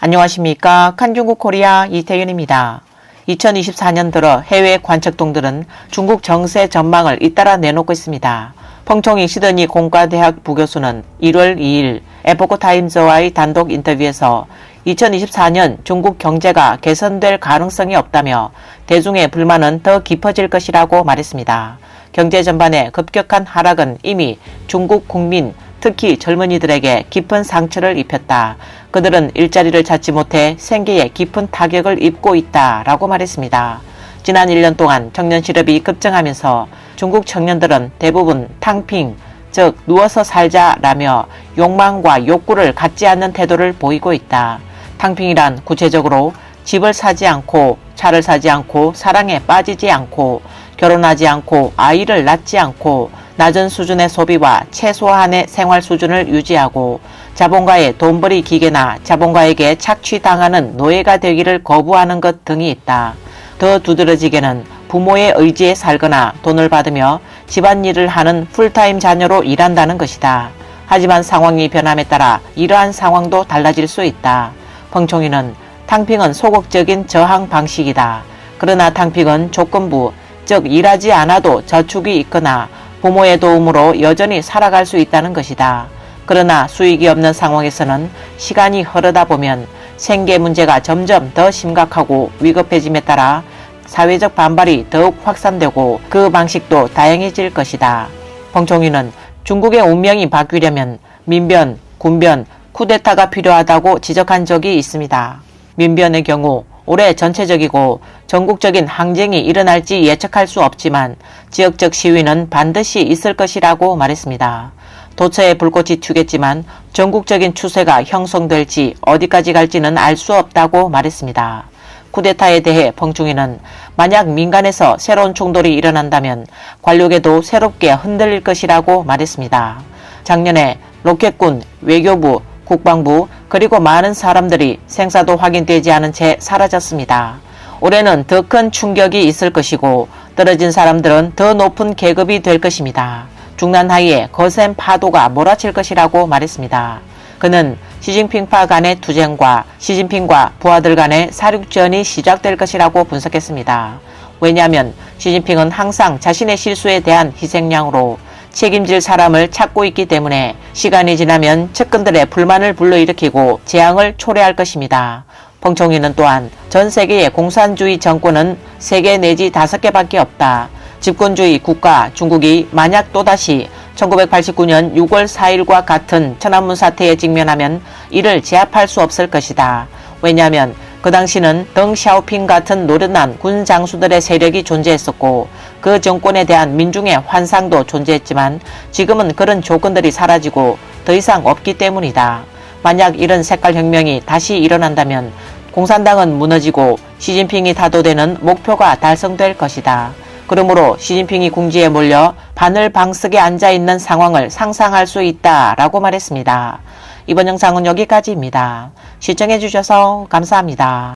안녕하십니까. 칸중국 코리아 이태윤입니다. 2024년 들어 해외 관측동들은 중국 정세 전망을 잇따라 내놓고 있습니다. 펑총이 시드니 공과대학 부교수는 1월 2일 에포크 타임즈와의 단독 인터뷰에서 2024년 중국 경제가 개선될 가능성이 없다며 대중의 불만은 더 깊어질 것이라고 말했습니다. 경제 전반의 급격한 하락은 이미 중국 국민, 특히 젊은이들에게 깊은 상처를 입혔다. 그들은 일자리를 찾지 못해 생계에 깊은 타격을 입고 있다라고 말했습니다. 지난 1년 동안 청년 실업이 급증하면서 중국 청년들은 대부분 탕핑, 즉 누워서 살자라며 욕망과 욕구를 갖지 않는 태도를 보이고 있다. 탕핑이란 구체적으로 집을 사지 않고 차를 사지 않고 사랑에 빠지지 않고 결혼하지 않고 아이를 낳지 않고 낮은 수준의 소비와 최소한의 생활 수준을 유지하고 자본가의 돈벌이 기계나 자본가에게 착취당하는 노예가 되기를 거부하는 것 등이 있다. 더 두드러지게는 부모의 의지에 살거나 돈을 받으며 집안일을 하는 풀타임 자녀로 일한다는 것이다. 하지만 상황이 변함에 따라 이러한 상황도 달라질 수 있다. 펑총이는 탕핑은 소극적인 저항 방식이다. 그러나 탕핑은 조건부, 즉 일하지 않아도 저축이 있거나 부모의 도움으로 여전히 살아갈 수 있다는 것이다. 그러나 수익이 없는 상황에서는 시간이 흐르다 보면 생계 문제가 점점 더 심각하고 위급해짐에 따라 사회적 반발이 더욱 확산되고 그 방식도 다양해질 것이다. 펑총이는 중국의 운명이 바뀌려면 민변, 군변, 쿠데타가 필요하다고 지적한 적이 있습니다. 민변의 경우 올해 전체적이고 전국적인 항쟁이 일어날지 예측할 수 없지만 지역적 시위는 반드시 있을 것이라고 말했습니다. 도처에 불꽃이 튀겠지만 전국적인 추세가 형성될지 어디까지 갈지는 알 수 없다고 말했습니다. 쿠데타에 대해 펑총이는 만약 민간에서 새로운 충돌이 일어난다면 관료계도 새롭게 흔들릴 것이라고 말했습니다. 작년에 로켓군, 외교부, 국방부 그리고 많은 사람들이 생사도 확인되지 않은 채 사라졌습니다. 올해는 더 큰 충격이 있을 것이고 떨어진 사람들은 더 높은 계급이 될 것입니다. 중난하이에 거센 파도가 몰아칠 것이라고 말했습니다. 그는 시진핑파 간의 투쟁과 시진핑과 부하들 간의 사륙전이 시작될 것이라고 분석했습니다. 왜냐하면 시진핑은 항상 자신의 실수에 대한 희생양으로 책임질 사람을 찾고 있기 때문에 시간이 지나면 측근들의 불만을 불러일으키고 재앙을 초래할 것입니다. 펑총이는 또한 전 세계의 공산주의 정권은 3개 내지 5개밖에 없다. 집권주의 국가 중국이 만약 또다시 1989년 6월 4일과 같은 천안문 사태에 직면하면 이를 제압할 수 없을 것이다. 왜냐하면 그 당시는 덩 샤오핑 같은 노련한 군 장수들의 세력이 존재했었고 그 정권에 대한 민중의 환상도 존재했지만 지금은 그런 조건들이 사라지고 더 이상 없기 때문이다. 만약 이런 색깔혁명이 다시 일어난다면 공산당은 무너지고 시진핑이 타도되는 목표가 달성될 것이다. 그러므로 시진핑이 궁지에 몰려 바늘방석에 앉아있는 상황을 상상할 수 있다라고 말했습니다. 이번 영상은 여기까지입니다. 시청해주셔서 감사합니다.